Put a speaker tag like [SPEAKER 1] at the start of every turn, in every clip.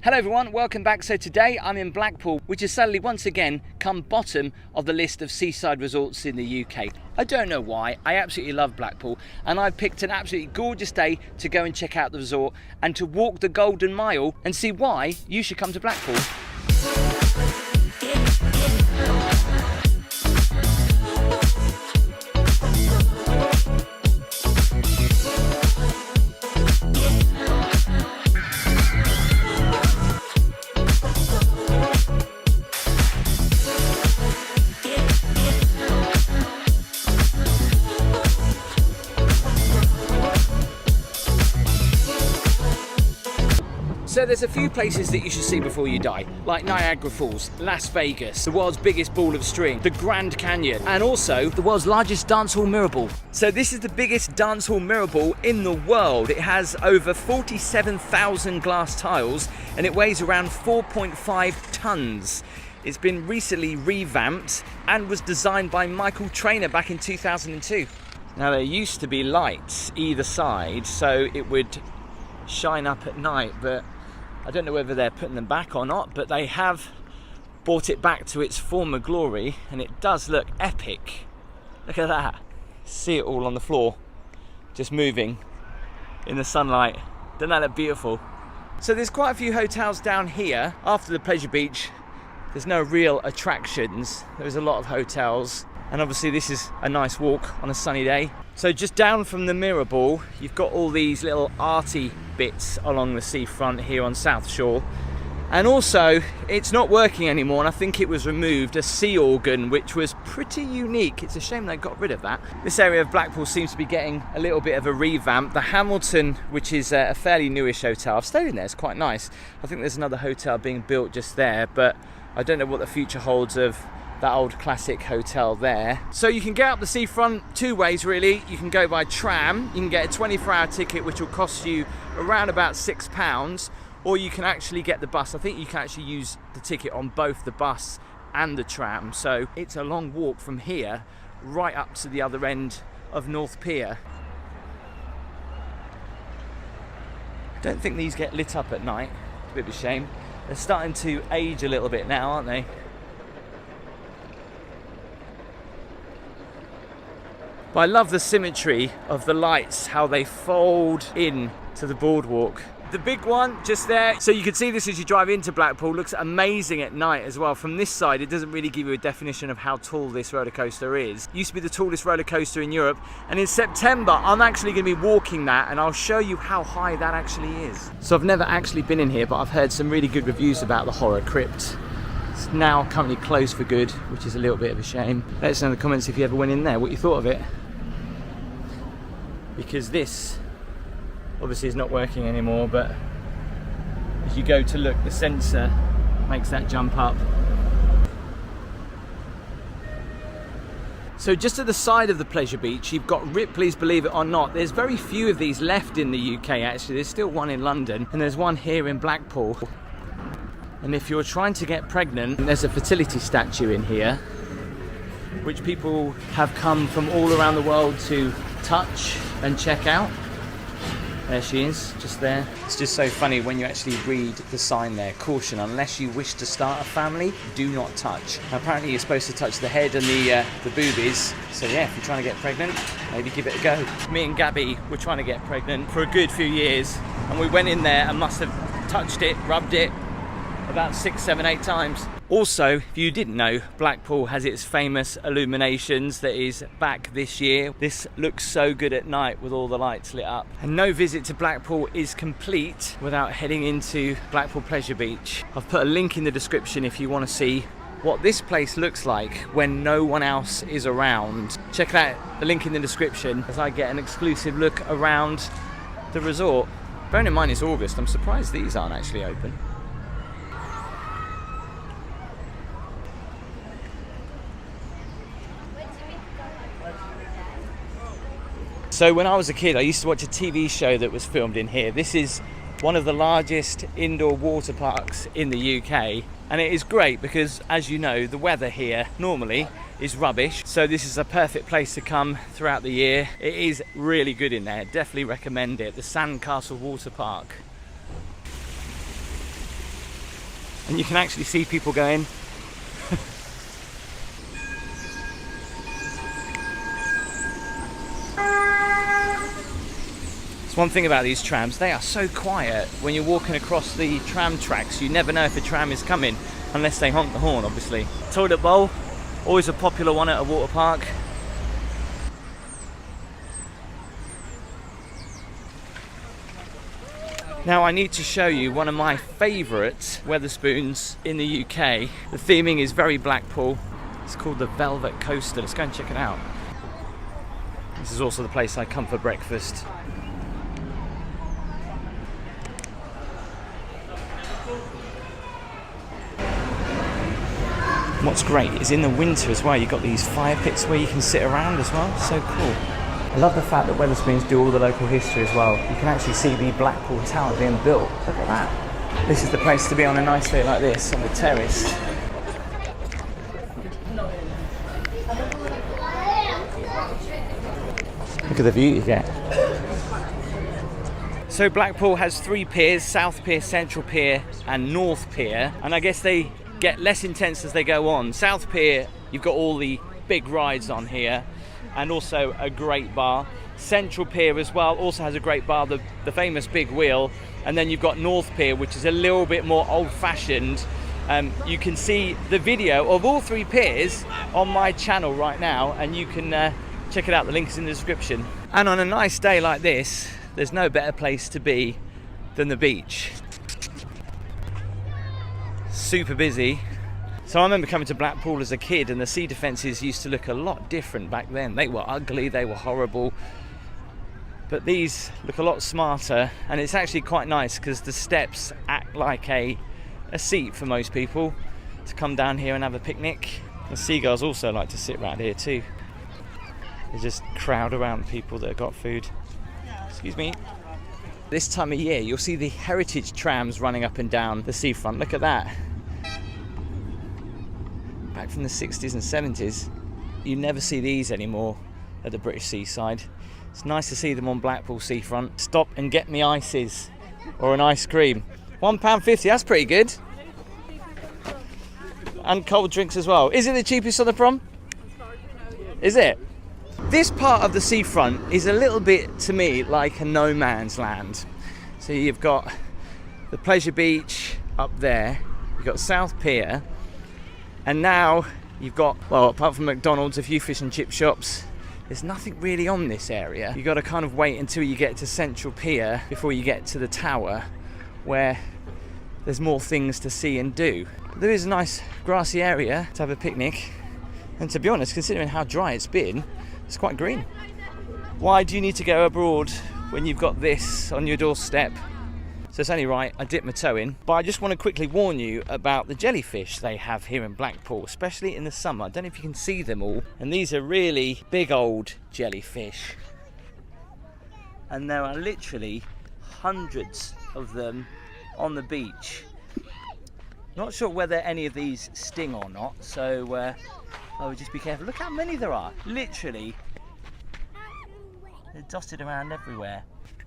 [SPEAKER 1] Hello everyone, welcome back. So today I'm in Blackpool, which has suddenly once again come bottom of the list of seaside resorts in the UK. I don't know why, I absolutely love Blackpool and I've picked an absolutely gorgeous day to go and check out the resort and to walk the Golden Mile and see why you should come to Blackpool. So there's a few places that you should see before you die, like Niagara Falls, Las Vegas, the world's biggest ball of string, the Grand Canyon, and also the world's largest dancehall mirror ball. So this is the biggest dancehall mirror ball in the world. It has over 47,000 glass tiles and it weighs around 4.5 tons. It's been recently revamped and was designed by Michael Trainer back in 2002. Now there used to be lights either side so it would shine up at night, but I don't know whether they're putting them back or not, but they have brought it back to its former glory and it does look epic. Look at that. See it all on the floor, just moving in the sunlight. Doesn't that look beautiful? So there's quite a few hotels down here. After the pleasure beach, there's no real attractions. There's a lot of hotels. And obviously this is a nice walk on a sunny day. So just down from the mirror ball, you've got all these little arty bits along the seafront here on South Shore. And also, it's not working anymore, and I think it was removed, a sea organ, which was pretty unique. It's a shame they got rid of that. This area of Blackpool seems to be getting a little bit of a revamp. The Hamilton, which is a fairly newish hotel, I've stayed in there, it's quite nice. I think there's another hotel being built just there, but I don't know what the future holds of that old classic hotel there. So you can get up the seafront two ways really. You can go by tram, you can get a 24-hour ticket which will cost you around about £6, or you can actually get the bus. I think you can actually use the ticket on both the bus and the tram. So it's a long walk from here right up to the other end of North Pier. I don't think these get lit up at night, it's a bit of a shame. They're starting to age a little bit now, aren't they? But I love the symmetry of the lights, how they fold in to the boardwalk. The big one just there, so you can see this as you drive into Blackpool, looks amazing at night as well. From this side, it doesn't really give you a definition of how tall this roller coaster is. It used to be the tallest roller coaster in Europe, and in September, I'm actually going to be walking that, and I'll show you how high that actually is. So I've never actually been in here, but I've heard some really good reviews about the Horror Crypt. It's now currently closed for good, which is a little bit of a shame. Let us know in the comments if you ever went in there, what you thought of it. Because this obviously is not working anymore, but as you go to look, the sensor makes that jump up. So just to the side of the pleasure beach, you've got Ripley's, believe it or not. There's very few of these left in the UK actually. There's still one in London and there's one here in Blackpool. And if you're trying to get pregnant, there's a fertility statue in here, which people have come from all around the world to touch and check out. There she is, just there. It's just so funny when you actually read the sign there, caution, unless you wish to start a family, do not touch. Now, apparently you're supposed to touch the head and the boobies, so yeah, if you're trying to get pregnant, maybe give it a go. Me and Gabby were trying to get pregnant for a good few years, and we went in there and must have touched it, rubbed it about 6, 7, 8 times. Also, if you didn't know, Blackpool has its famous illuminations that is back this year. This looks so good at night with all the lights lit up. And no visit to Blackpool is complete without heading into Blackpool Pleasure Beach. I've put a link in the description if you want to see what this place looks like when no one else is around. Check out the link in the description as I get an exclusive look around the resort. Bearing in mind it's August, I'm surprised these aren't actually open. So when I was a kid, I used to watch a TV show that was filmed in here. This is one of the largest indoor water parks in the UK, and it is great because, as you know, the weather here normally is rubbish, so this is a perfect place to come throughout the year. It is really good in there, definitely recommend it. The Sandcastle Water Park. and you can actually see people going. One thing about these trams, they are so quiet. When you're walking across the tram tracks, you never know if a tram is coming unless they honk the horn, obviously. Toilet bowl, always a popular one at a water park. Now I need to show you one of my favourite Wetherspoons in the UK. The theming is very Blackpool. It's called the Velvet Coaster. Let's go and check it out. This is also the place I come for breakfast. What's great is in the winter as well, you've got these fire pits where you can sit around as well. So cool. I love the fact that Wetherspoons do all the local history as well. You can actually see the Blackpool Tower being built. Look at that. This is the place to be on a nice day like this, on the terrace. Look at the view you get. So Blackpool has 3 piers, South Pier, Central Pier and North Pier. And I guess they get less intense as they go on. South Pier, you've got all the big rides on here and also a great bar. Central Pier as well also has a great bar, the famous big wheel. And then you've got North Pier, which is a little bit more old-fashioned. You can see the video of all 3 piers on my channel right now, and you can check it out. The link is in the description. And on a nice day like this, there's no better place to be than the beach. Super busy. So I remember coming to Blackpool as a kid, and the sea defences used to look a lot different back then. They were ugly, they were horrible, but these look a lot smarter, and it's actually quite nice because the steps act like a seat for most people to come down here and have a picnic. The seagulls also like to sit around here too. They just crowd around people that have got food. Excuse me. This time of year you'll see the heritage trams running up and down the seafront. Look at that. Back from the 60s and 70s. You never see these anymore at the British seaside. It's nice to see them on Blackpool seafront. Stop and get me ices or an ice cream. £1.50, that's pretty good. And cold drinks as well. Is it the cheapest on the prom? Is it? This part of the seafront is a little bit, to me, like a no man's land. So you've got the Pleasure Beach up there, you've got South Pier, and now you've got, well, apart from McDonald's, a few fish and chip shops, there's nothing really on this area. You've got to kind of wait until you get to Central Pier before you get to the tower, where there's more things to see and do. But there is a nice grassy area to have a picnic, and to be honest, considering how dry it's been, it's quite green. Why do you need to go abroad when you've got this on your doorstep? So it's only right I dip my toe in. But I just want to quickly warn you about the jellyfish they have here in Blackpool, especially in the summer. I don't know if you can see them all. And these are really big old jellyfish. And there are literally hundreds of them on the beach. Not sure whether any of these sting or not, so I would just be careful. Look how many there are. Literally, they're dotted around everywhere.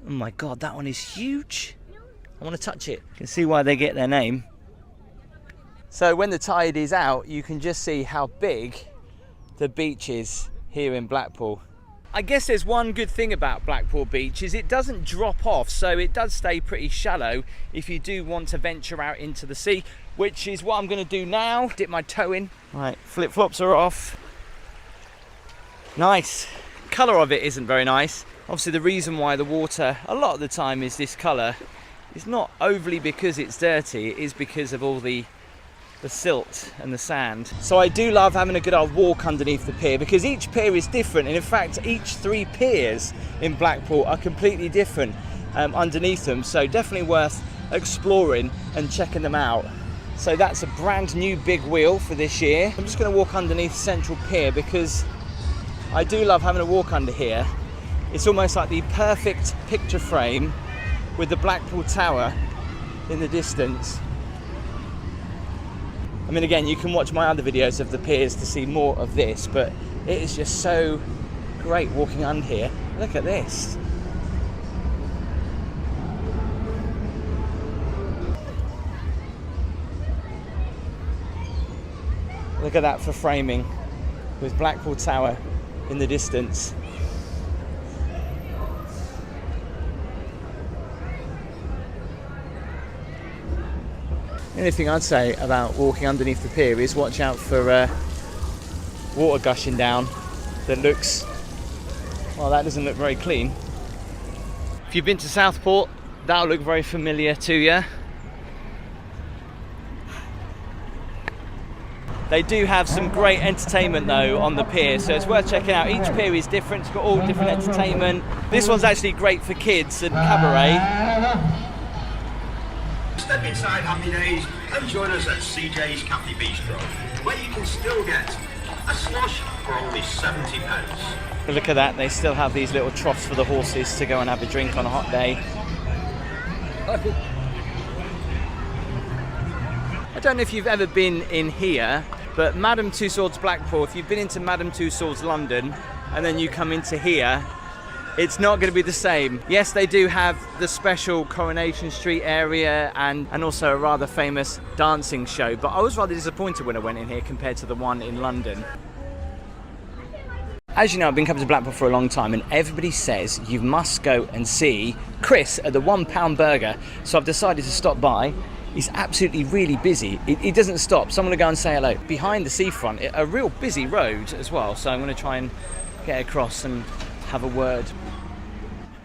[SPEAKER 1] Oh my god, that one is huge. I want to touch it. You can see why they get their name. So when the tide is out, you can just see how big the beach is here in Blackpool. I guess there's one good thing about Blackpool Beach is it doesn't drop off, so it does stay pretty shallow if you do want to venture out into the sea, which is what I'm going to do now. Dip my toe in. Right, flip-flops are off. Nice. Colour of it isn't very nice. Obviously the reason why the water a lot of the time is this colour is not overly because it's dirty, it is because of all the silt and the sand. So I do love having a good old walk underneath the pier, because each pier is different, and in fact each 3 piers in Blackpool are completely different underneath them, so definitely worth exploring and checking them out. So that's a brand new big wheel for this year. I'm just going to walk underneath Central Pier because I do love having a walk under here. It's almost like the perfect picture frame with the Blackpool Tower in the distance. I mean, again, you can watch my other videos of the piers to see more of this, but it is just so great walking under here. Look at this. Look at that for framing, with Blackpool Tower in the distance. The only thing I'd say about walking underneath the pier is watch out for water gushing down that looks, well, that doesn't look very clean. If you've been to Southport, that'll look very familiar to you. They do have some great entertainment though on the pier, so it's worth checking out. Each pier is different, it's got all different entertainment. This one's actually great for kids and cabaret.
[SPEAKER 2] Step inside Happy Days and join us at CJ's Cafe Bistro, where you can still get a slush for only 70 pence.
[SPEAKER 1] Look at that, they still have these little troughs for the horses to go and have a drink on a hot day. I don't know if you've ever been in here, but Madame Tussauds Blackpool, if you've been into Madame Tussauds London and then you come into here, it's not going to be the same. Yes, they do have the special Coronation Street area and also a rather famous dancing show, but I was rather disappointed when I went in here compared to the one in London. As you know, I've been coming to Blackpool for a long time and everybody says you must go and see Chris at the £1 burger, so I've decided to stop by. He's absolutely really busy. He doesn't stop, so I'm going to go and say hello. Behind the seafront, a real busy road as well, so I'm going to try and get across and have a word.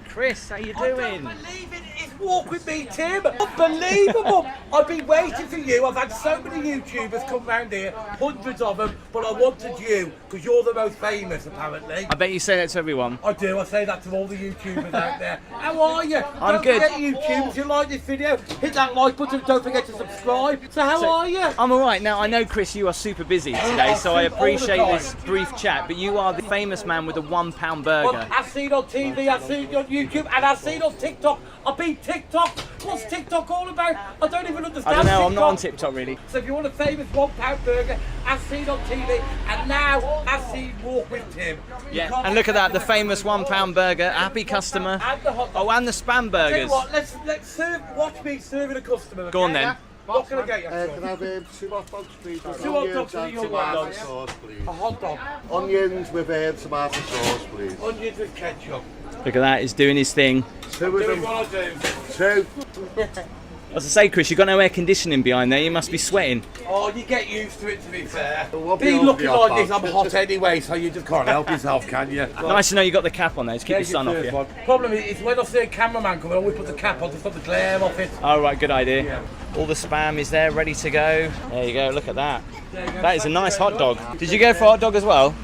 [SPEAKER 1] Chris, how you doing?
[SPEAKER 3] I don't believe it. It's Walk With Me, Tim. Unbelievable. I've been waiting for you. I've had so many YouTubers come round here, hundreds of them, but I wanted you because you're the most famous, apparently.
[SPEAKER 1] I bet you say that to everyone.
[SPEAKER 3] I do. I say that to all the YouTubers out there. How are you?
[SPEAKER 1] I'm good.
[SPEAKER 3] Don't forget, YouTube, if you like this video, hit that like button. Don't forget to subscribe. So how are you?
[SPEAKER 1] I'm all right. Now, I know, Chris, you are super busy today, so I appreciate this brief chat, but you are the famous man with the £1 burger.
[SPEAKER 3] Well, I've seen on TV, I've seen on YouTube, and I've seen on TikTok. I've been TikTok. What's TikTok all about? I don't even understand.
[SPEAKER 1] I don't know,
[SPEAKER 3] TikTok.
[SPEAKER 1] I'm not on TikTok really.
[SPEAKER 3] So if you want a famous £1 burger, I've seen on TV, and now I've seen Walk With Tim.
[SPEAKER 1] Yeah, and look at that, the famous £1 burger, happy customer.
[SPEAKER 3] And the hot dog.
[SPEAKER 1] Oh, and the spam
[SPEAKER 3] Tell you
[SPEAKER 1] burgers.
[SPEAKER 3] what, let's serve. Watch me serving a customer.
[SPEAKER 1] Go on
[SPEAKER 3] okay?
[SPEAKER 1] then.
[SPEAKER 3] What can I get you?
[SPEAKER 4] Can I have 2 hot dogs, please?
[SPEAKER 3] Two hot dogs for your
[SPEAKER 4] tomato
[SPEAKER 3] wife.
[SPEAKER 4] sauce, please.
[SPEAKER 3] A hot dog.
[SPEAKER 4] Onions with tomato sauce, please.
[SPEAKER 3] Onions with ketchup.
[SPEAKER 1] Look at that, he's doing his thing.
[SPEAKER 4] 2 of
[SPEAKER 3] Do
[SPEAKER 4] them.
[SPEAKER 3] what I do.
[SPEAKER 4] 2.
[SPEAKER 1] As I say, Chris, you've got no air conditioning behind there, you must be sweating.
[SPEAKER 3] Oh, you get used to it, to be fair.
[SPEAKER 4] We'll
[SPEAKER 3] Be
[SPEAKER 4] over
[SPEAKER 3] looking
[SPEAKER 4] the
[SPEAKER 3] like
[SPEAKER 4] hot
[SPEAKER 3] this,
[SPEAKER 4] dog.
[SPEAKER 3] I'm hot anyway, so you just can't help yourself, can you?
[SPEAKER 1] Nice to know you got the cap on there to keep the sun off you.
[SPEAKER 3] Problem is when I see a cameraman coming, I always put the cap on to stop the glare off it.
[SPEAKER 1] Oh, right, good idea.
[SPEAKER 3] Yeah.
[SPEAKER 1] All the spam is there, ready to go. There you go, look at that. That is a nice hot dog. Did you go for a hot dog as well?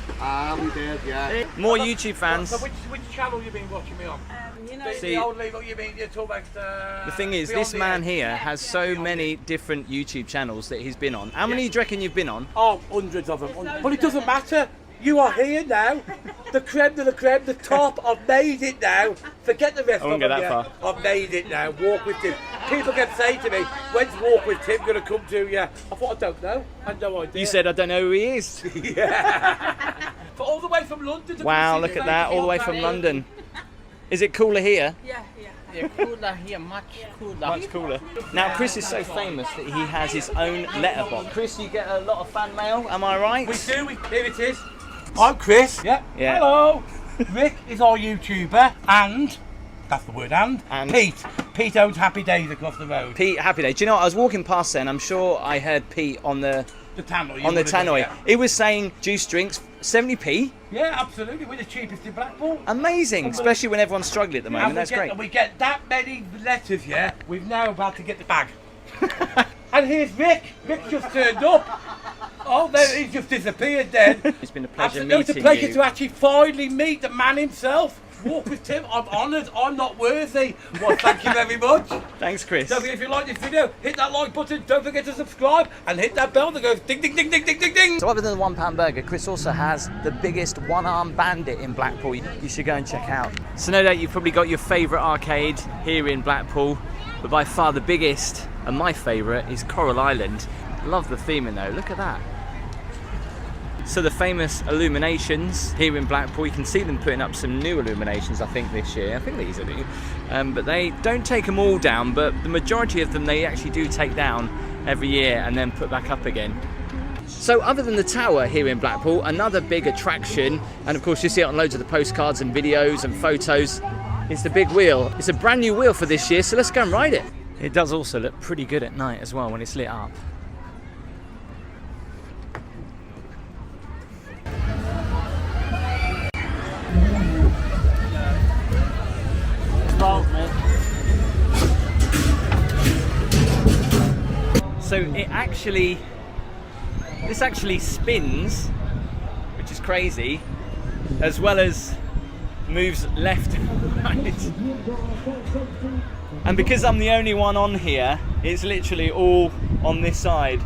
[SPEAKER 4] We did, yeah.
[SPEAKER 1] More YouTube fans.
[SPEAKER 3] So which channel you been watching me on?
[SPEAKER 1] See,
[SPEAKER 3] the old legal, you mean, you talk about
[SPEAKER 1] the thing is, this man here has so many different YouTube channels that he's been on. How many do you reckon you've been on?
[SPEAKER 3] Oh, hundreds of them. But it doesn't matter. You are here now. The creme de la creme, the top. I've made it now. Forget the rest
[SPEAKER 1] I won't
[SPEAKER 3] of
[SPEAKER 1] go
[SPEAKER 3] them.
[SPEAKER 1] that
[SPEAKER 3] yeah. I've made it now. Walk with Tim. People kept saying to me, when's Walk with Tim going to come to you? I thought, I don't know. I had no idea.
[SPEAKER 1] You said, I don't know who he is.
[SPEAKER 3] Yeah. But all the way from London to
[SPEAKER 1] Wow,
[SPEAKER 3] come
[SPEAKER 1] look
[SPEAKER 3] see
[SPEAKER 1] at
[SPEAKER 3] me.
[SPEAKER 1] that, all the way from London. Is it cooler here?
[SPEAKER 5] Yeah, cooler here, much cooler.
[SPEAKER 1] Much cooler. Now, Chris is so famous that he has his own letterbox. Chris, you get a lot of fan mail, am I right?
[SPEAKER 3] We do. Here it is. I'm Chris. Yeah.
[SPEAKER 1] Yeah.
[SPEAKER 3] Hello. Rick is our YouTuber, and that's the word. And Pete. Pete owns Happy Days across the road.
[SPEAKER 1] Pete, happy day. Do you know what? I was walking past there and I'm sure I heard Pete on the
[SPEAKER 3] tannoy.
[SPEAKER 1] on the tannoy. He was saying juice drinks 70p.
[SPEAKER 3] Yeah, absolutely. We're the cheapest in Blackpool.
[SPEAKER 1] Amazing, especially when everyone's struggling at the moment.
[SPEAKER 3] And
[SPEAKER 1] That's great.
[SPEAKER 3] We get that many letters, yeah. We've now about to get the bag. And here's Rick. Rick just turned up. Oh, there he just disappeared then.
[SPEAKER 1] It's been a pleasure
[SPEAKER 3] Absolutely,
[SPEAKER 1] meeting
[SPEAKER 3] it's a pleasure
[SPEAKER 1] you.
[SPEAKER 3] to actually finally meet the man himself. Walk with Tim. I'm honoured. I'm not worthy. Well, thank you very much.
[SPEAKER 1] Thanks, Chris.
[SPEAKER 3] Don't forget, if you like this video, hit that like button. Don't forget to subscribe and hit that bell that goes ding, ding, ding, ding, ding, ding, ding.
[SPEAKER 1] So other than the £1 burger, Chris also has the biggest one-arm bandit in Blackpool. You should go and check out. So no doubt you've probably got your favourite arcade here in Blackpool, but by far the biggest and my favourite is Coral Island. Love the theming though, look at that. So the famous illuminations here in Blackpool, you can see them putting up some new illuminations I think this year. I think these are new, but they don't take them all down, but the majority of them they actually do take down every year and then put back up again. So other than the tower here in Blackpool, another big attraction, and of course you see it on loads of the postcards and videos and photos, is the big wheel. It's a brand new wheel for this year, so let's go and ride it. It does also look pretty good at night as well when it's lit up. So this actually spins, which is crazy, as well as moves left and right. And because I'm the only one on here, it's literally all on this side.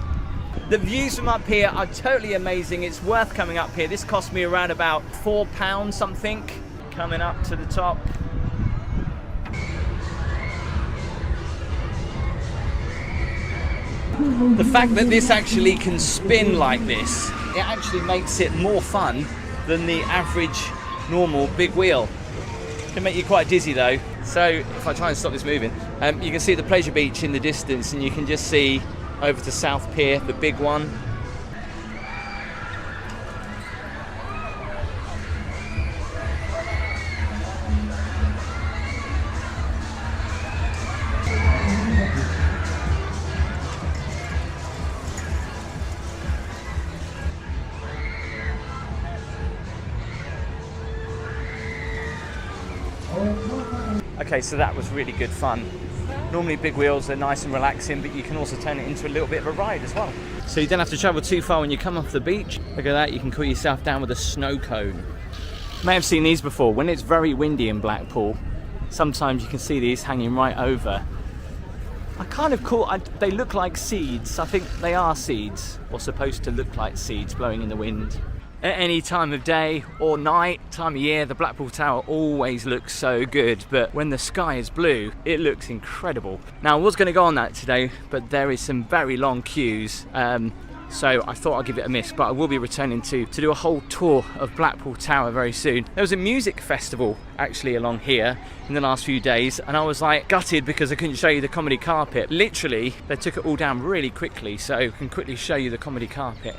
[SPEAKER 1] The views from up here are totally amazing. It's worth coming up here. This cost me around about £4 something, coming up to the top. The fact that this actually can spin like this, it actually makes it more fun than the average normal big wheel. It can make you quite dizzy though. So if I try and stop this moving, you can see the pleasure beach in the distance, and you can just see over to South Pier, the big one. Okay, so that was really good fun. Normally big wheels are nice and relaxing, but you can also turn it into a little bit of a ride as well. So you don't have to travel too far when you come off the beach. Look at that, you can cool yourself down with a snow cone. You may have seen these before. When it's very windy in Blackpool, sometimes you can see these hanging right over. They look like seeds. I think they are seeds, or supposed to look like seeds blowing in the wind. At any time of day or night, time of year, the Blackpool Tower always looks so good, but when the sky is blue, it looks incredible. Now, I was going to go on that today, but there is some very long queues, so I thought I'd give it a miss, but I will be returning to do a whole tour of Blackpool Tower very soon. There was a music festival actually along here in the last few days, and I was like gutted because I couldn't show you the comedy carpet. Literally, they took it all down really quickly, so I can quickly show you the comedy carpet.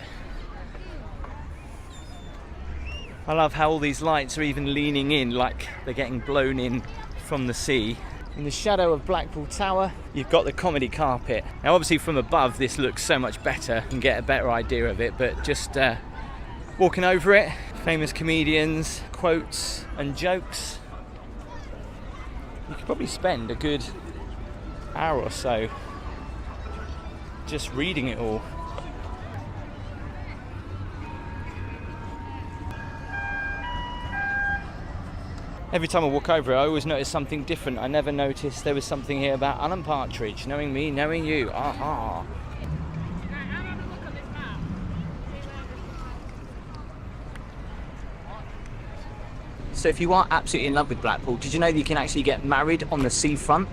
[SPEAKER 1] I love how all these lights are even leaning in like they're getting blown in from the sea. In the shadow of Blackpool Tower, you've got the comedy carpet. Now obviously from above this looks so much better, you can get a better idea of it, but just walking over it, famous comedians, quotes and jokes. You could probably spend a good hour or so just reading it all. Every time I walk over it, I always notice something different. I never noticed there was something here about Alan Partridge, knowing me, knowing you. Aha. So if you are absolutely in love with Blackpool, did you know that you can actually get married on the seafront?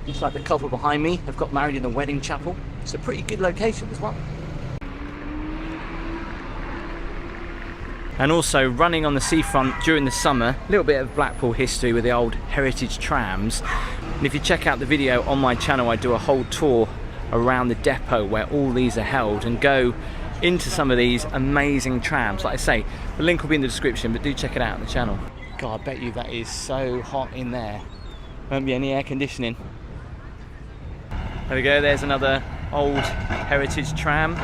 [SPEAKER 1] Just like the couple behind me have got married in the wedding chapel. It's a pretty good location as well. And also running on the seafront during the summer, a little bit of Blackpool history with the old heritage trams. And if you check out the video on my channel, I do a whole tour around the depot where all these are held and go into some of these amazing trams. Like I say, the link will be in the description, but do check it out on the channel. God, I bet you that is so hot in there. Won't be any air conditioning. There we go, there's another old heritage tram.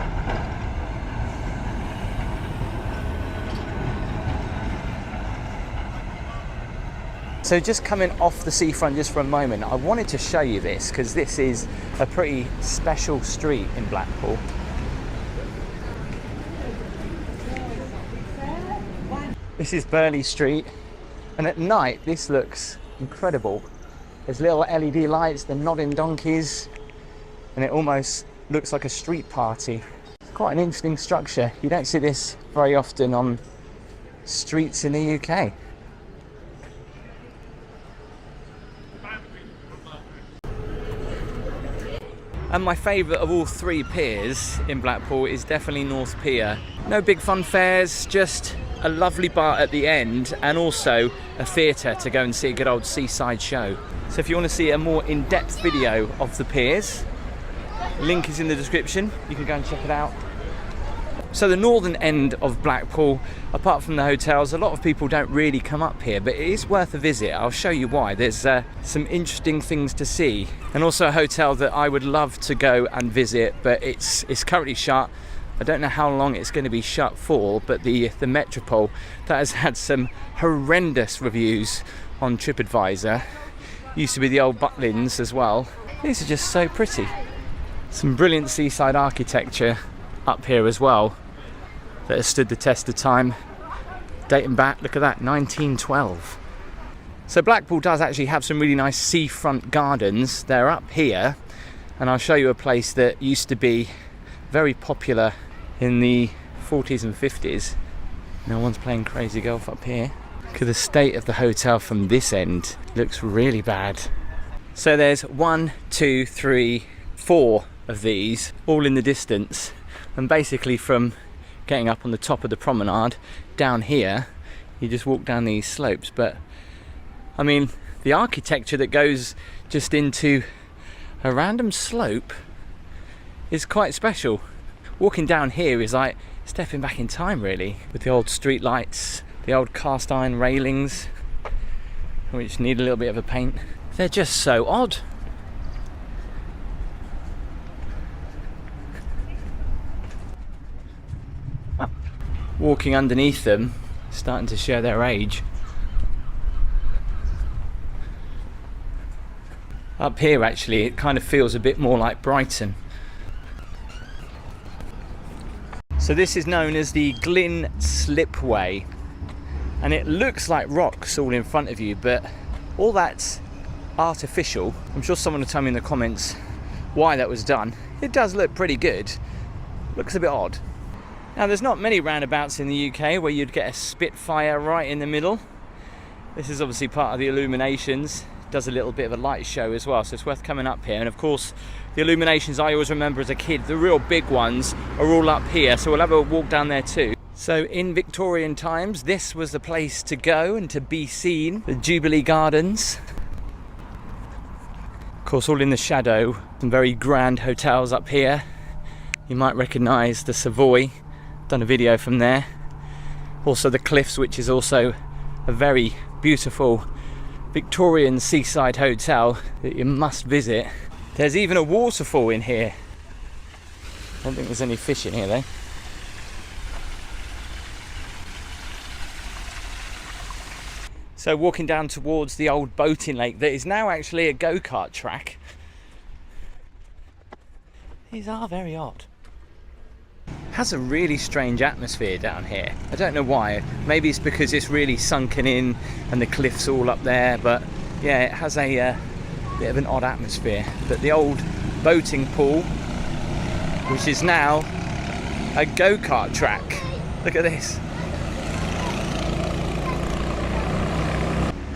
[SPEAKER 1] So just coming off the seafront just for a moment, I wanted to show you this because this is a pretty special street in Blackpool. This is Burle Street, and at night this looks incredible. There's little LED lights, the nodding donkeys, and it almost looks like a street party. It's quite an interesting structure. You don't see this very often on streets in the UK. And my favourite of all three piers in Blackpool is definitely North Pier. No big fun fairs, just a lovely bar at the end and also a theatre to go and see a good old Seaside show. So if you want to see a more in-depth video of the piers, link is in the description, you can go and check it out. So the northern end of Blackpool, apart from the hotels, a lot of people don't really come up here, but it is worth a visit. I'll show you why. There's some interesting things to see, and also a hotel that I would love to go and visit, but it's currently shut. I don't know how long it's going to be shut for, but the Metropole, that has had some horrendous reviews on TripAdvisor. Used to be the old Butlins as well. These are just so pretty. Some brilliant seaside architecture up here as well that has stood the test of time, dating back, look at that, 1912. So Blackpool does actually have some really nice seafront gardens. They're up here, and I'll show you a place that used to be very popular in the 40s and 50s. No one's playing crazy golf up here. Look at the state of the hotel from this end. Looks really bad. So there's 1, 2, 3, 4 of these all in the distance, and basically from getting up on the top of the promenade down here, you just walk down these slopes. But I mean, the architecture that goes just into a random slope is quite special. Walking down here is like stepping back in time, really, with the old street lights, the old cast iron railings, which need a little bit of a paint. They're just so odd. Walking underneath them, starting to show their age. Up here actually it kind of feels a bit more like Brighton. So this is known as the Glyn Slipway, and it looks like rocks all in front of you, but all that's artificial. I'm sure someone will tell me in the comments why that was done. It does look pretty good, looks a bit odd. Now there's not many roundabouts in the UK where you'd get a Spitfire right in the middle. This is obviously part of the illuminations. It does a little bit of a light show as well, so it's worth coming up here. And of course the illuminations I always remember as a kid, the real big ones, are all up here, so we'll have a walk down there too. So in Victorian times this was the place to go and to be seen, the Jubilee Gardens. Of course all in the shadow, some very grand hotels up here. You might recognise the Savoy. Done a video from there. Also the Cliffs, which is also a very beautiful Victorian seaside hotel that you must visit. There's even a waterfall in here. I don't think there's any fish in here though. So walking down towards the old boating lake that is now actually a go-kart track. These are very odd. Has a really strange atmosphere down here. I don't know why. Maybe it's because it's really sunken in and the cliffs all up there, but yeah, it has a bit of an odd atmosphere. But the old boating pool, which is now a go-kart track. Look at this.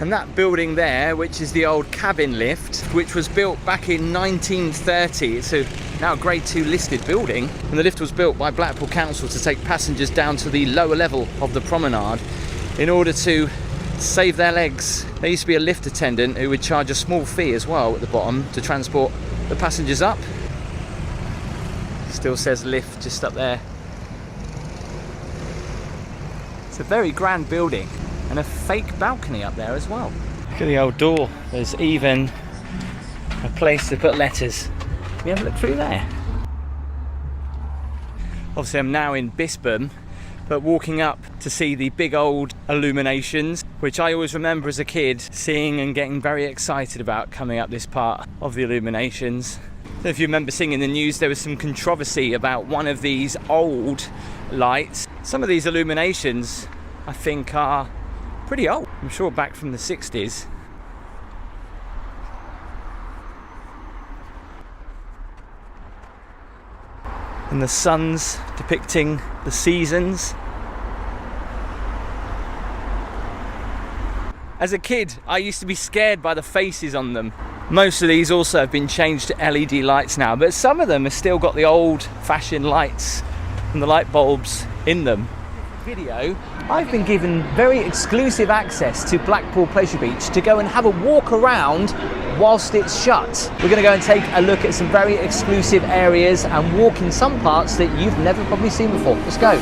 [SPEAKER 1] And that building there, which is the old cabin lift, which was built back in 1930. It's a now grade 2 listed building, and the lift was built by Blackpool Council to take passengers down to the lower level of the promenade in order to save their legs. There used to be a lift attendant who would charge a small fee as well at the bottom to transport the passengers up. Still says lift just up there. It's a very grand building, and a fake balcony up there as well. Look at the old door. There's even a place to put letters. Can you have a look through there? Obviously I'm now in Bispham, but walking up to see the big old illuminations, which I always remember as a kid seeing and getting very excited about coming up this part of the illuminations. So if you remember seeing in the news, there was some controversy about one of these old lights. Some of these illuminations I think are pretty old. I'm sure back from the 60s. And the suns depicting the seasons. As a kid, I used to be scared by the faces on them. Most of these also have been changed to LED lights now, but some of them have still got the old-fashioned lights and the light bulbs in them. Video, I've been given very exclusive access to Blackpool Pleasure Beach to go and have a walk around whilst it's shut. We're going to go and take a look at some very exclusive areas and walk in some parts that you've never probably seen before. Let's go.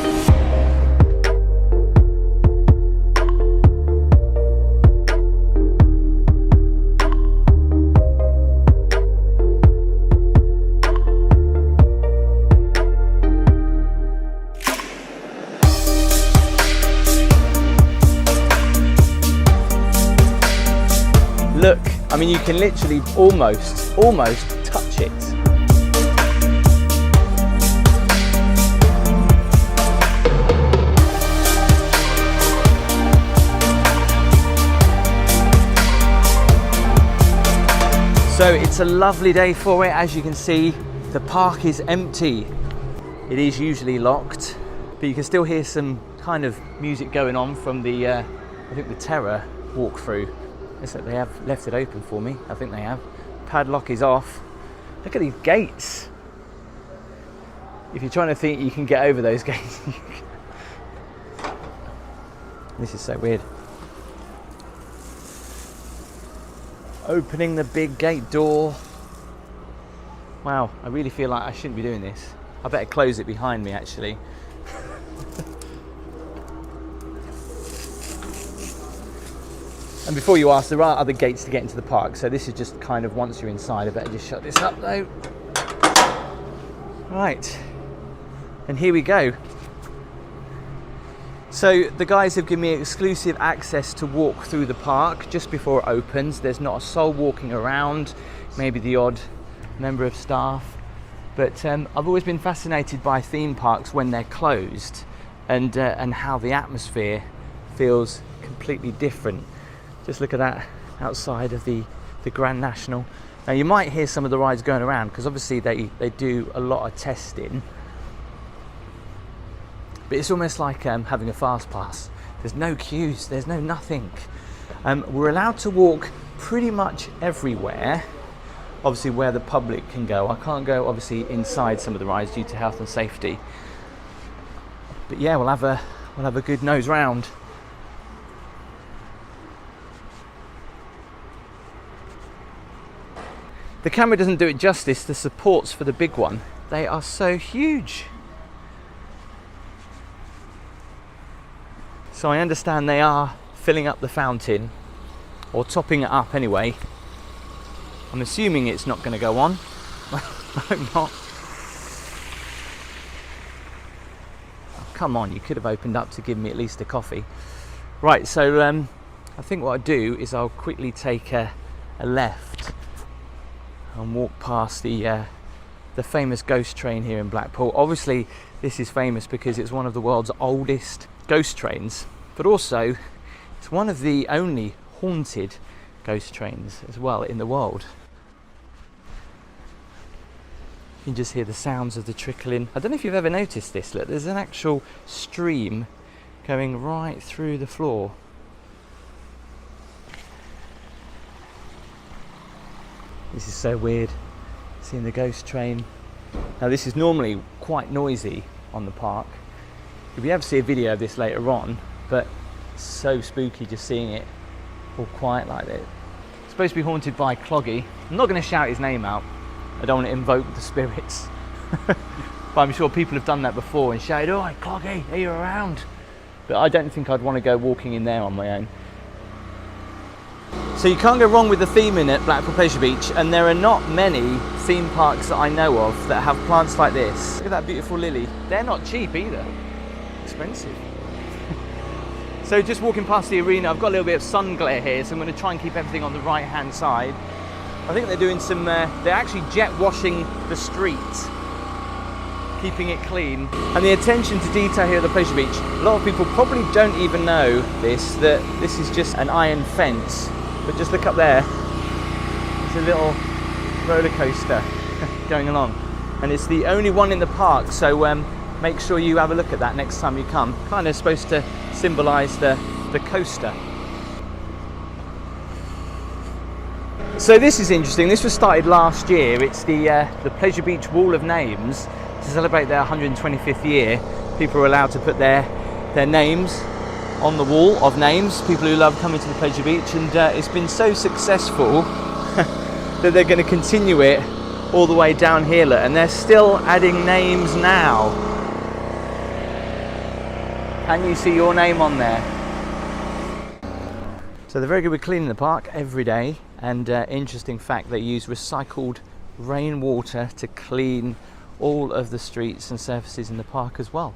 [SPEAKER 1] Look, I mean, you can literally almost touch it. So it's a lovely day for it. As you can see, the park is empty. It is usually locked, but you can still hear some kind of music going on from the, I think the Terror walkthrough. Looks like they have left it open for me. I think they have. Padlock is off. Look at these gates. If you're trying to think you can get over those gates. This is so weird. Opening the big gate door. Wow, I really feel like I shouldn't be doing this. I better close it behind me actually. And before you ask, there are other gates to get into the park, so this is just kind of once you're inside. I better just shut this up though. Right, and here we go. So the guys have given me exclusive access to walk through the park just before it opens. There's not a soul walking around, maybe the odd member of staff. But I've always been fascinated by theme parks when they're closed and how the atmosphere feels completely different. Just look at that outside of the Grand National. Now you might hear some of the rides going around because obviously they do a lot of testing. But it's almost like having a fast pass. There's no queues, there's no nothing. We're allowed to walk pretty much everywhere, obviously where the public can go. I can't go obviously inside some of the rides due to health and safety. But yeah, we'll have a good nose round. The camera doesn't do it justice, the supports for the big one. They are so huge. So I understand they are filling up the fountain, or topping it up anyway. I'm assuming it's not going to go on. I hope not. Oh, come on, you could have opened up to give me at least a coffee. Right, so I think what I'll do is I'll quickly take a left and walk past the famous ghost train here in Blackpool. Obviously this is famous because it's one of the world's oldest ghost trains, but also it's one of the only haunted ghost trains as well in the world. You can just hear the sounds of the trickling. I don't know if you've ever noticed this, look, there's an actual stream going right through the floor. This is so weird, seeing the ghost train. Now this is normally quite noisy on the park. You'll be able to see a video of this later on, but it's so spooky just seeing it all quiet like that. It's supposed to be haunted by Cloggy. I'm not going to shout his name out. I don't want to invoke the spirits. But I'm sure people have done that before and shouted, "Oh, Cloggy, are you around?" But I don't think I'd want to go walking in there on my own. So you can't go wrong with the theming at Blackpool Pleasure Beach, and there are not many theme parks that I know of that have plants like this. Look at that beautiful lily. They're not cheap either. Expensive. So just walking past the arena, I've got a little bit of sun glare here, so I'm going to try and keep everything on the right hand side. I think they're doing some, they're actually jet washing the street, keeping it clean. And the attention to detail here at the Pleasure Beach, a lot of people probably don't even know this, that this is just an iron fence. But just look up there, there's a little roller coaster going along. And it's the only one in the park, so make sure you have a look at that next time you come. Kind of supposed to symbolise the coaster. So this is interesting, this was started last year. It's the Pleasure Beach Wall of Names. To celebrate their 125th year, people are allowed to put their names on the wall of names, people who love coming to the Pleasure Beach, and it's been so successful that they're going to continue it all the way down here, look, and they're still adding names now. Can you see your name on there? So they're very good with cleaning the park every day, and interesting fact, they use recycled rainwater to clean all of the streets and surfaces in the park as well.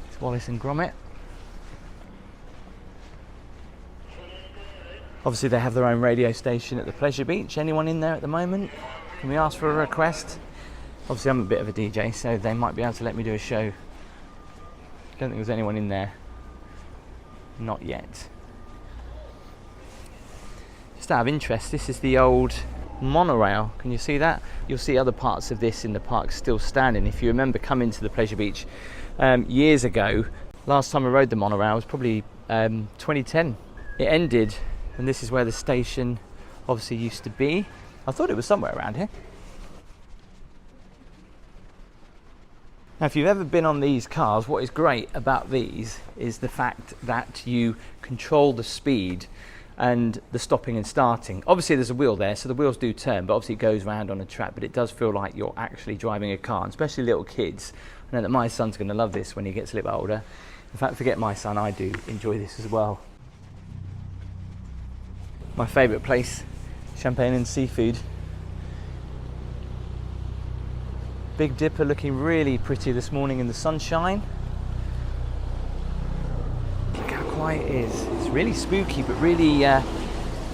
[SPEAKER 1] It's Wallace and Gromit. Obviously they have their own radio station at the Pleasure Beach. Anyone in there at the moment? Can we ask for a request? Obviously I'm a bit of a DJ, so they might be able to let me do a show. Don't think there's anyone in there. Not yet. Just out of interest, this is the old monorail. Can you see that? You'll see other parts of this in the park still standing. If you remember coming to the Pleasure Beach years ago, last time I rode the monorail was probably 2010. It ended, and this is where the station obviously used to be. I thought it was somewhere around here. Now, if you've ever been on these cars, what is great about these is the fact that you control the speed and the stopping and starting. Obviously there's a wheel there, so the wheels do turn, but obviously it goes round on a track, but it does feel like you're actually driving a car, and especially little kids. I know that my son's going to love this when he gets a little bit older. In fact, forget my son, I do enjoy this as well. My favourite place, champagne and seafood. Big Dipper looking really pretty this morning in the sunshine. Look how quiet it is. It's really spooky, but really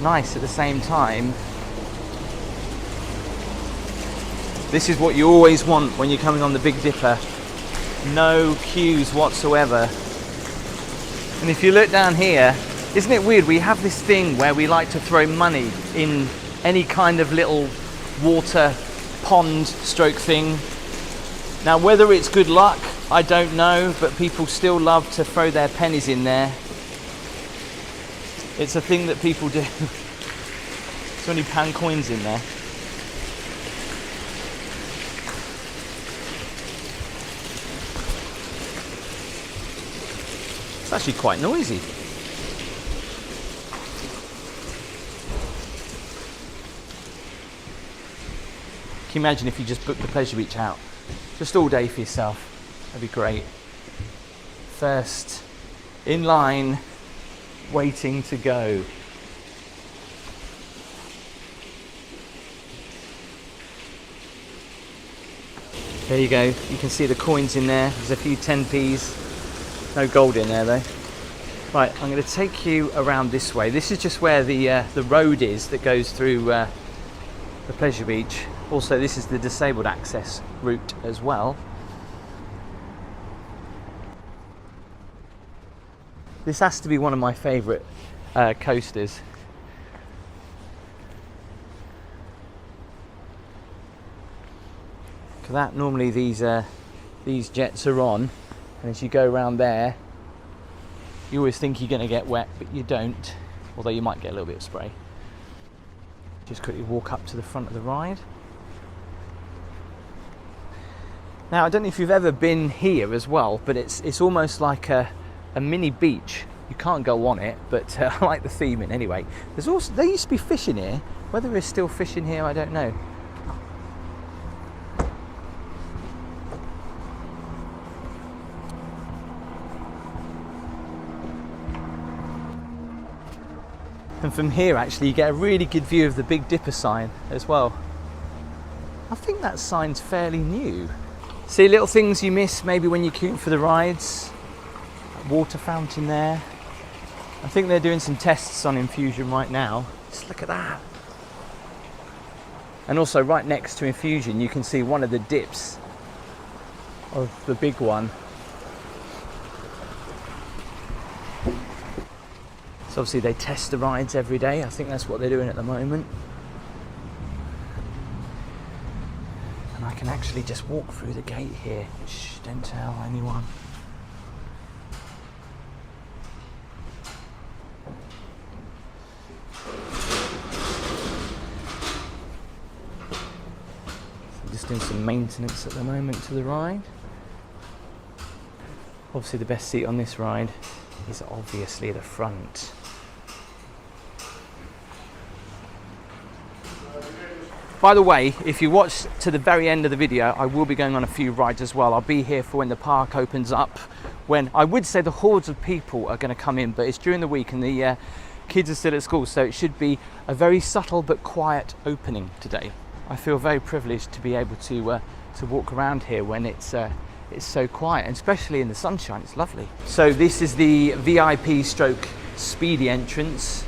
[SPEAKER 1] nice at the same time. This is what you always want when you're coming on the Big Dipper. No queues whatsoever. And if you look down here, isn't it weird? We have this thing where we like to throw money in any kind of little water pond stroke thing. Now, whether it's good luck, I don't know, but people still love to throw their pennies in there. It's a thing that people do. There's only pound coins in there. It's actually quite noisy. Can you imagine if you just booked the Pleasure Beach out? Just all day for yourself. That'd be great. First in line, waiting to go. There you go. You can see the coins in there. There's a few 10p's. No gold in there though. Right, I'm going to take you around this way. This is just where the road is that goes through the Pleasure Beach. Also, this is the disabled access route as well. This has to be one of my favourite coasters. Look at that. Normally these jets are on, and as you go around there, you always think you're going to get wet, but you don't. Although you might get a little bit of spray. Just quickly walk up to the front of the ride. Now, I don't know if you've ever been here as well, but it's almost like a mini beach. You can't go on it, but I like the theming anyway. There used to be fishing here. Whether there's still fishing here, I don't know. And from here, actually, you get a really good view of the Big Dipper sign as well. I think that sign's fairly new. See little things you miss maybe when you're queuing for the rides. That water fountain there. I think they're doing some tests on Infusion right now. Just look at that. And also right next to Infusion, you can see one of the dips of the big one. So obviously they test the rides every day. I think that's what they're doing at the moment. And I can actually just walk through the gate here. Shh, don't tell anyone. So just doing some maintenance at the moment to the ride. Obviously the best seat on this ride is obviously the front. By the way, if you watch to the very end of the video, I will be going on a few rides as well. I'll be here for when the park opens up, when I would say the hordes of people are going to come in, but it's during the week and the kids are still at school, so it should be a very subtle but quiet opening today. I feel very privileged to be able to walk around here when it's so quiet, and especially in the sunshine. It's lovely. So this is the VIP stroke speedy entrance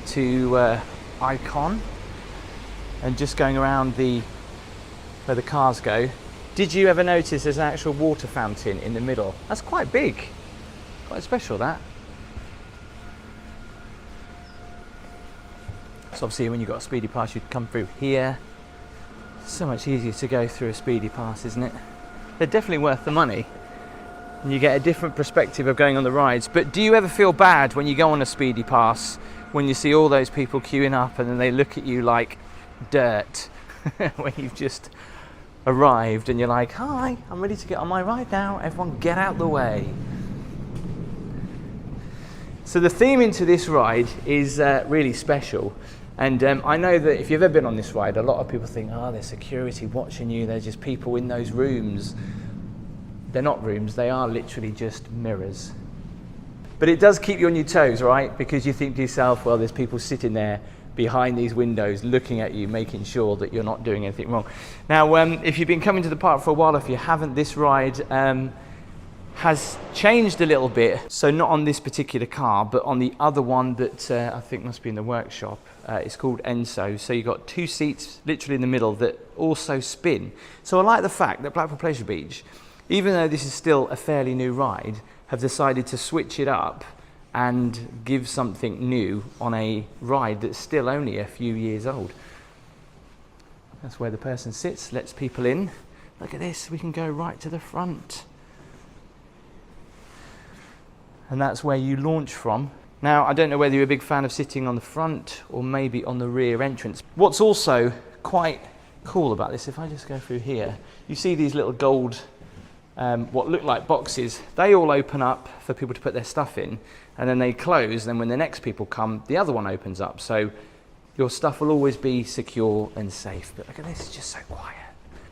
[SPEAKER 1] to Icon, and just going around where the cars go. Did you ever notice there's an actual water fountain in the middle? That's quite big, quite special that. So obviously when you've got a speedy pass, you'd come through here. So much easier to go through a speedy pass, isn't it? They're definitely worth the money, and you get a different perspective of going on the rides. But do you ever feel bad when you go on a speedy pass, when you see all those people queuing up and then they look at you like dirt when you've just arrived and you're like, hi, I'm ready to get on my ride now, everyone get out the way. So the theme into this ride is really special, and I know that if you've ever been on this ride, a lot of people think, oh, there's security watching you, there's just people in those rooms. They're not rooms, they are literally just mirrors. But it does keep you on your toes, right? Because you think to yourself, well, there's people sitting there behind these windows looking at you, making sure that you're not doing anything wrong. Now, if you've been coming to the park for a while, if you haven't, this ride has changed a little bit. So not on this particular car, but on the other one that I think must be in the workshop. It's called Enso. So you've got two seats literally in the middle that also spin. So I like the fact that Blackpool Pleasure Beach, even though this is still a fairly new ride, have decided to switch it up and give something new on a ride that's still only a few years old. That's where the person sits, lets people in. Look at this, we can go right to the front. And that's where you launch from. Now, I don't know whether you're a big fan of sitting on the front or maybe on the rear entrance. What's also quite cool about this, if I just go through here, you see these little gold what look like boxes. They all open up for people to put their stuff in, and then they close, and when the next people come, the other one opens up, so your stuff will always be secure and safe. But look at this, it's just so quiet.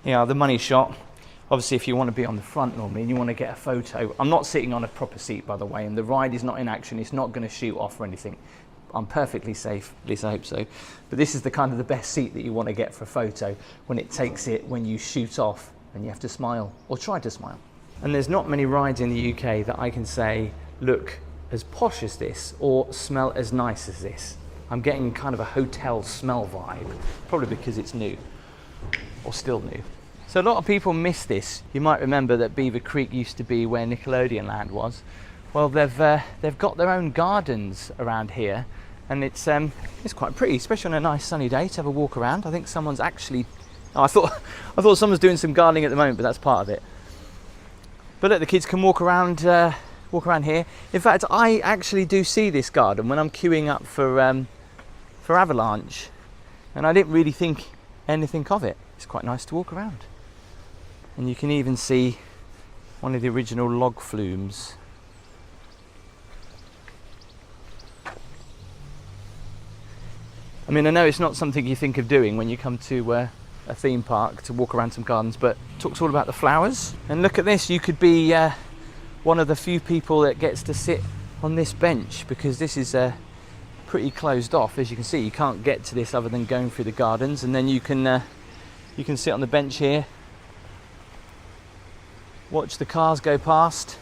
[SPEAKER 1] Yeah, the money shot, obviously if you want to be on the front normally and you want to get a photo, I'm not sitting on a proper seat, by the way, and the ride is not in action, it's not going to shoot off or anything. I'm perfectly safe, at least I hope so. But this is the kind of the best seat that you want to get for a photo, when it takes it, when you shoot off and you have to smile, or try to smile. And there's not many rides in the UK that I can say look as posh as this or smell as nice as this. I'm getting kind of a hotel smell vibe, probably because it's new, or still new. So a lot of people miss this. You might remember that Beaver Creek used to be where Nickelodeon Land was. Well, they've got their own gardens around here, and it's quite pretty, especially on a nice sunny day to have a walk around. I think someone's actually, I thought someone's doing some gardening at the moment, but that's part of it. But look, the kids can walk around here. In fact, I actually do see this garden when I'm queuing up for Avalanche, and I didn't really think anything of it. It's quite nice to walk around, and you can even see one of the original log flumes. I mean, I know it's not something you think of doing when you come to a theme park to walk around some gardens, but talks all about the flowers. And look at this, you could be one of the few people that gets to sit on this bench, because this is pretty closed off. As you can see, you can't get to this other than going through the gardens, and then you can sit on the bench here, watch the cars go past.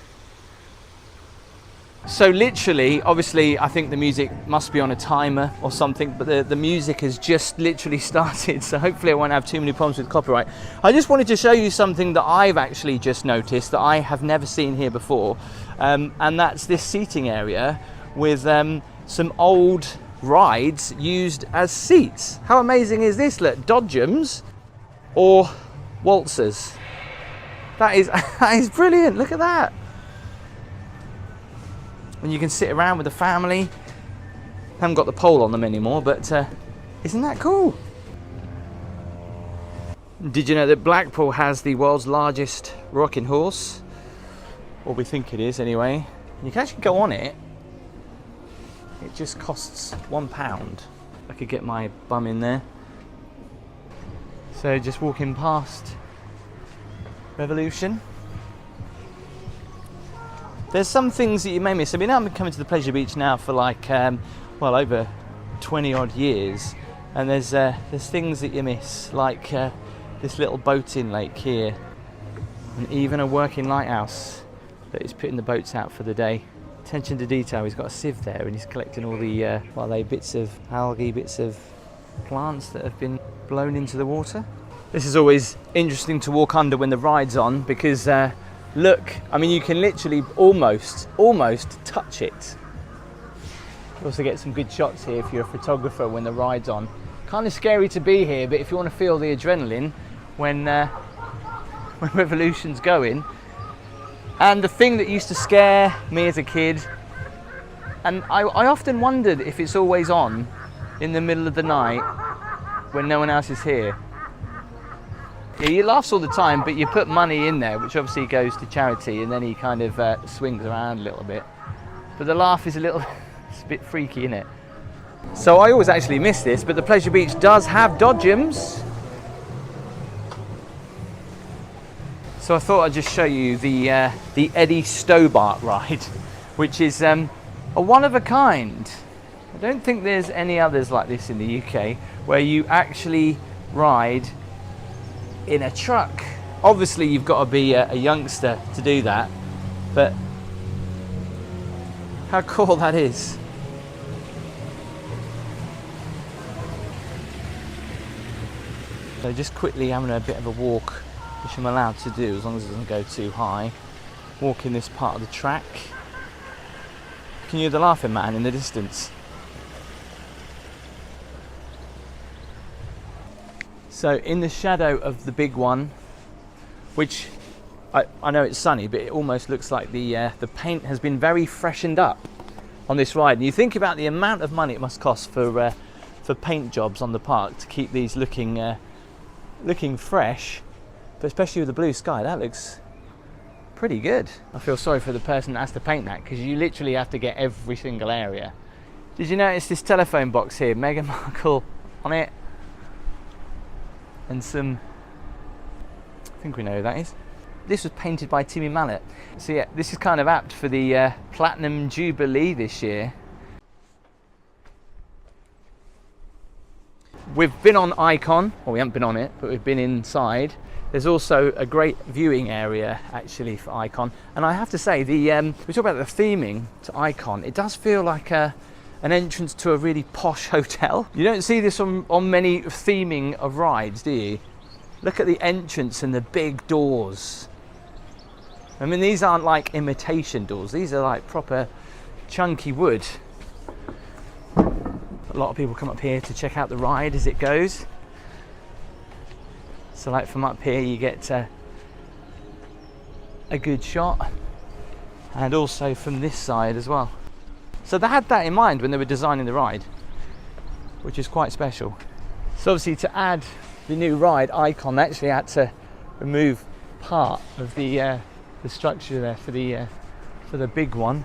[SPEAKER 1] So literally, obviously, I think the music must be on a timer or something, but the music has just literally started, so hopefully I won't have too many problems with copyright. I just wanted to show you something that I've actually just noticed that I have never seen here before, and that's this seating area with some old rides used as seats. How amazing is this? Look, Dodgems or waltzers. That is brilliant, look at that. And you can sit around with the family. Haven't got the pole on them anymore, but isn't that cool? Did you know that Blackpool has the world's largest rocking horse? Or we think it is anyway. You can actually go on it. It just costs £1. I could get my bum in there. So just walking past Revolution. There's some things that you may miss. I mean, I'm coming to the Pleasure Beach now for like, well, over 20 odd years, and there's things that you miss, like this little boating lake here, and even a working lighthouse that is putting the boats out for the day. Attention to detail, he's got a sieve there and he's collecting all the bits of algae, bits of plants that have been blown into the water. This is always interesting to walk under when the ride's on, because look, I mean, you can literally almost touch it. You also get some good shots here if you're a photographer when the ride's on. Kind of scary to be here, but if you want to feel the adrenaline when Revolution's going. And the thing that used to scare me as a kid, and I often wondered if it's always on in the middle of the night when no one else is here. Yeah, he laughs all the time, but you put money in there, which obviously goes to charity, and then he kind of swings around a little bit. But the laugh is a little, it's a bit freaky, isn't it? So I always actually miss this, but the Pleasure Beach does have dodgems. So I thought I'd just show you the Eddie Stobart ride, which is a one of a kind. I don't think there's any others like this in the UK, where you actually ride in a truck. Obviously you've got to be a youngster to do that, but how cool that is. So just quickly having a bit of a walk, which I'm allowed to do as long as it doesn't go too high. Walking this part of the track. Can you hear the Laughing Man in the distance? So in the shadow of the Big One, which I know it's sunny, but it almost looks like the paint has been very freshened up on this ride. And you think about the amount of money it must cost for paint jobs on the park to keep these looking fresh. But especially with the blue sky, that looks pretty good. I feel sorry for the person that has to paint that, because you literally have to get every single area. Did you notice this telephone box here? Meghan Markle on it. And some, I think we know who that is. This was painted by Timmy Mallet. So yeah, this is kind of apt for the Platinum Jubilee this year. We've been on Icon, well, we haven't been on it, but we've been inside. There's also a great viewing area actually for Icon, and I have to say, we talk about the theming to Icon. It does feel like an entrance to a really posh hotel. You don't see this on many theming of rides, do you? Look at the entrance and the big doors. I mean, these aren't like imitation doors. These are like proper chunky wood. A lot of people come up here to check out the ride as it goes. So like from up here you get a good shot, and also from this side as well. So they had that in mind when they were designing the ride, which is quite special. So obviously to add the new ride, Icon, they actually had to remove part of the structure there for the Big One.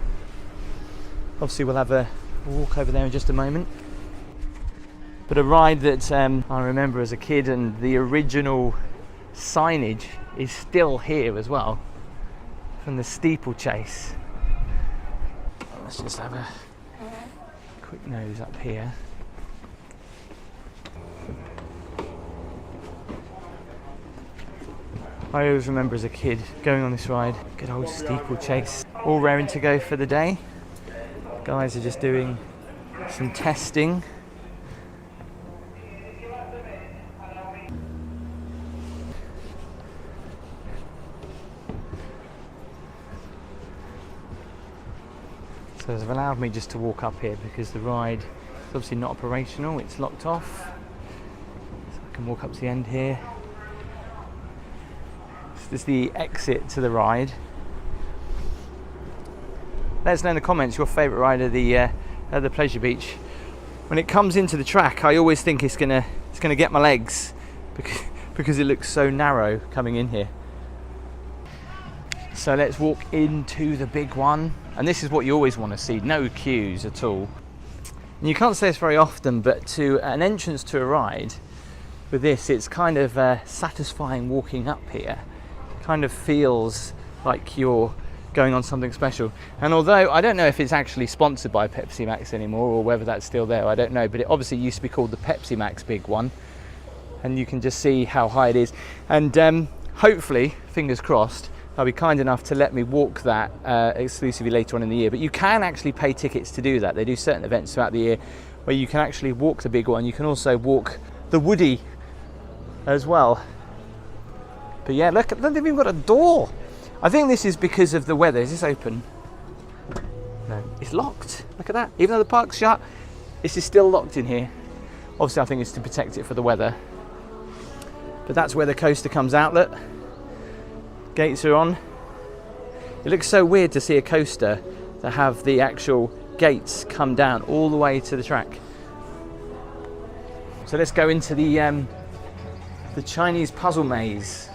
[SPEAKER 1] Obviously we'll have a walk over there in just a moment. But a ride that I remember as a kid, and the original signage is still here as well, from the Steeplechase. Let's just have a quick nose up here. I always remember as a kid going on this ride, good old Steeplechase. All raring to go for the day. Guys are just doing some testing. So they've allowed me just to walk up here because the ride is obviously not operational, it's locked off. So I can walk up to the end here. So this is the exit to the ride. Let us know in the comments your favourite ride of the Pleasure Beach. When it comes into the track, I always think it's gonna get my legs because it looks so narrow coming in here. So let's walk into the Big One. And this is what you always want to see, no queues at all. And you can't say this very often, but to an entrance to a ride, with this, it's kind of satisfying walking up here. Kind of feels like you're going on something special. And although I don't know if it's actually sponsored by Pepsi Max anymore or whether that's still there, I don't know, but it obviously used to be called the Pepsi Max Big One, and you can just see how high it is. And hopefully, fingers crossed, they'll be kind enough to let me walk that exclusively later on in the year. But you can actually pay tickets to do that. They do certain events throughout the year where you can actually walk the big one. You can also walk the Woody as well. But yeah, look, they've even got a door. I think this is because of the weather. Is this open? No, it's locked. Look at that. Even though the park's shut, this is still locked in here. Obviously, I think it's to protect it for the weather. But that's where the coaster comes out. Look, gates are on. It looks so weird to see a coaster that have the actual gates come down all the way to the track. So let's go into the Chinese puzzle maze.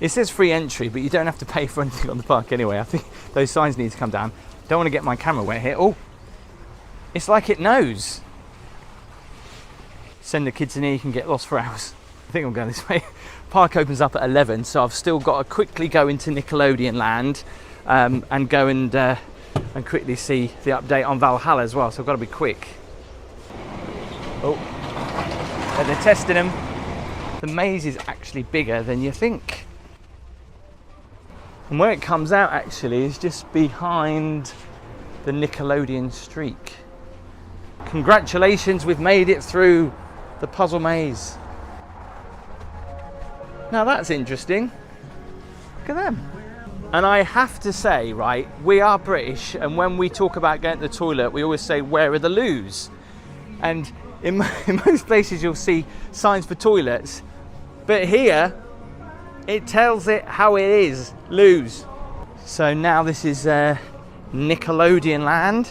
[SPEAKER 1] It says free entry, but you don't have to pay for anything on the park anyway. I think those signs need to come down. Don't want to get my camera wet here. Oh, it's like it knows. Send the kids in here, you can get lost for hours. I think I'm going this way. Park opens up at 11, so I've still got to quickly go into Nickelodeon Land and go and quickly see the update on Valhalla as well, so I've got to be quick. Oh, they're testing them. The maze is actually bigger than you think. And where it comes out actually is just behind the Nickelodeon streak. Congratulations, we've made it through the puzzle maze. Now that's interesting. Look at them. And I have to say, right, we are British, and when we talk about going to the toilet, we always say, where are the loos? And in most places you'll see signs for toilets, but here it tells it how it is, loos. So now this is Nickelodeon Land.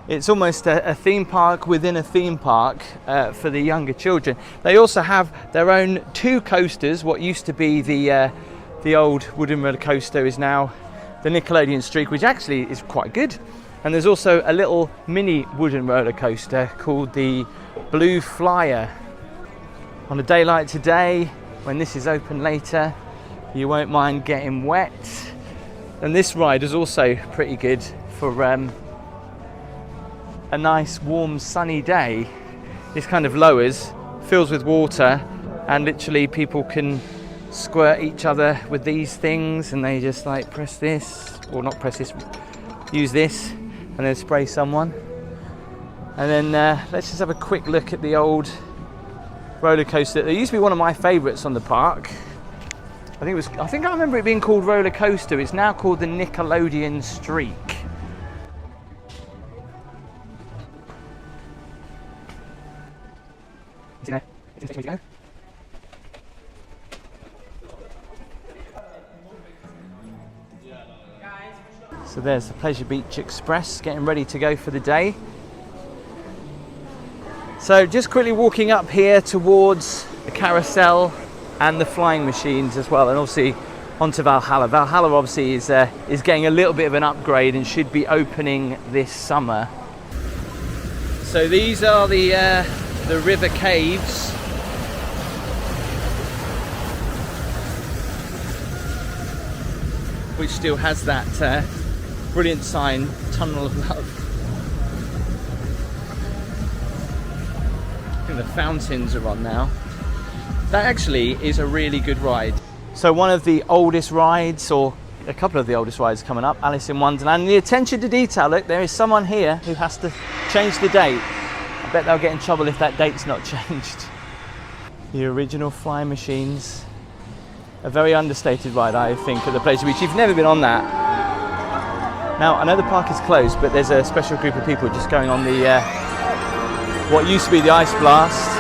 [SPEAKER 1] It's almost a theme park within a theme park for the younger children. They also have their own 2 coasters. What used to be the old wooden roller coaster is now the Nickelodeon Streak, which actually is quite good. And there's also a little mini wooden roller coaster called the Blue Flyer. On a day like today, when this is open later, you won't mind getting wet. And this ride is also pretty good for a nice warm sunny day. This kind of lowers, fills with water, and literally people can squirt each other with these things, and they just like press this, or not press this, use this, and then spray someone. And then let's just have a quick look at the old roller coaster. It used to be one of my favourites on the park. I think I remember it being called roller coaster. It's now called the Nickelodeon Streak. So there's the Pleasure Beach Express getting ready to go for the day. So just quickly walking up here towards the carousel and the flying machines as well, and obviously onto Valhalla. Valhalla obviously is getting a little bit of an upgrade and should be opening this summer. So these are the river caves. Which still has that brilliant sign, Tunnel of Love. I think the fountains are on now. That actually is a really good ride. So one of the oldest rides, or a couple of the oldest rides coming up, Alice in Wonderland. And the attention to detail, look, there is someone here who has to change the date. I bet they'll get in trouble if that date's not changed. The original flying machines. A very understated ride, I think, at the Pleasure Beach. You've never been on that. Now, I know the park is closed, but there's a special group of people just going on the what used to be the Ice Blast.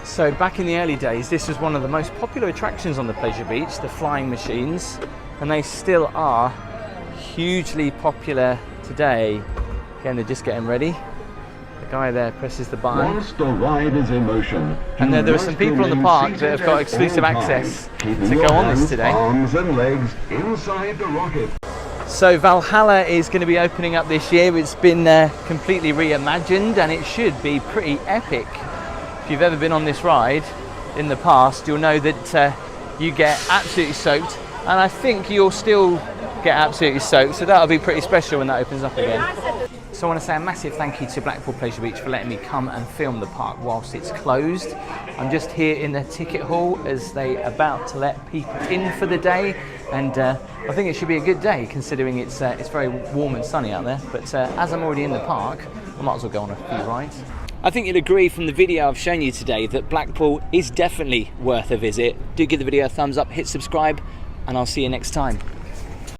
[SPEAKER 1] So back in the early days, this was one of the most popular attractions on the Pleasure Beach, the flying machines, and they still are hugely popular today. Again, they're just getting ready. The guy there presses the button.
[SPEAKER 6] Whilst the ride is in motion,
[SPEAKER 1] and there are some people on the park that have got exclusive access to go on this today.
[SPEAKER 6] Arms and legs inside the rocket.
[SPEAKER 1] So Valhalla is going to be opening up this year. It's been completely reimagined and it should be pretty epic. If you've ever been on this ride in the past, you'll know that you get absolutely soaked, and I think you'll still get absolutely soaked, so that'll be pretty special when that opens up again. So I want to say a massive thank you to Blackpool Pleasure Beach for letting me come and film the park whilst it's closed. I'm just here in the ticket hall as they are about to let people in for the day, and I think it should be a good day considering it's very warm and sunny out there. But as I'm already in the park, I might as well go on a few rides. I think you'll agree from the video I've shown you today that Blackpool is definitely worth a visit. Do give the video a thumbs up, hit subscribe, and I'll see you next time.